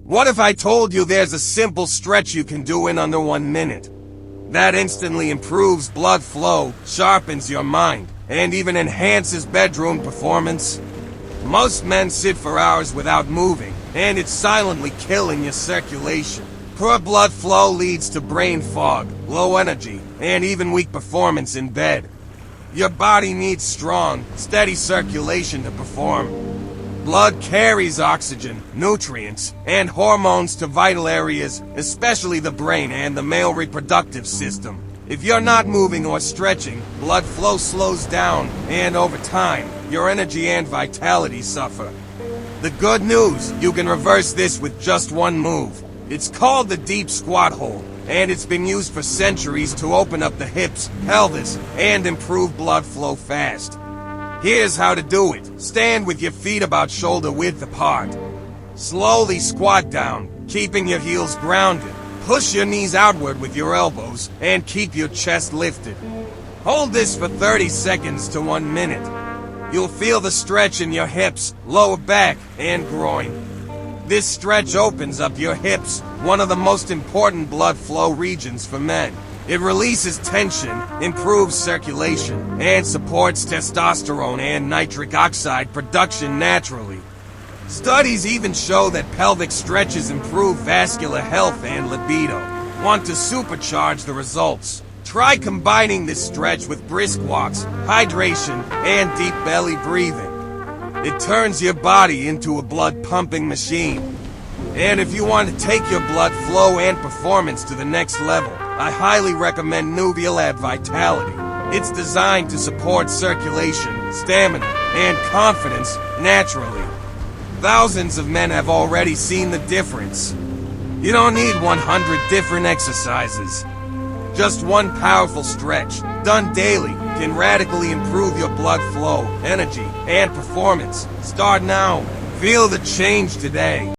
What if I told you there's a simple stretch you can do in under 1 minute? That instantly improves blood flow, sharpens your mind, and even enhances bedroom performance. Most men sit for hours without moving, and it's silently killing your circulation. Poor blood flow leads to brain fog, low energy, and even weak performance in bed. Your body needs strong, steady circulation to perform. Blood carries oxygen, nutrients, and hormones to vital areas, especially the brain and the male reproductive system. If you're not moving or stretching, blood flow slows down, and over time, your energy and vitality suffer. The good news, you can reverse this with just one move. It's called the deep squat hold, and it's been used for centuries to open up the hips, pelvis, and improve blood flow fast. Here's how to do it. Stand with your feet about shoulder width apart. Slowly squat down, keeping your heels grounded. Push your knees outward with your elbows, and keep your chest lifted. Hold this for 30 seconds to 1 minute. You'll feel the stretch in your hips, lower back, and groin. This stretch opens up your hips, one of the most important blood flow regions for men. It releases tension, improves circulation, and supports testosterone and nitric oxide production naturally. Studies even show that pelvic stretches improve vascular health and libido. Want to supercharge the results? Try combining this stretch with brisk walks, hydration, and deep belly breathing. It turns your body into a blood-pumping machine. And if you want to take your blood flow and performance to the next level, I highly recommend NuviaLab Vitality. It's designed to support circulation, stamina, and confidence naturally. Thousands of men have already seen the difference. You don't need 100 different exercises. Just one powerful stretch, done daily, can radically improve your blood flow, energy, and performance. Start now. Feel the change today.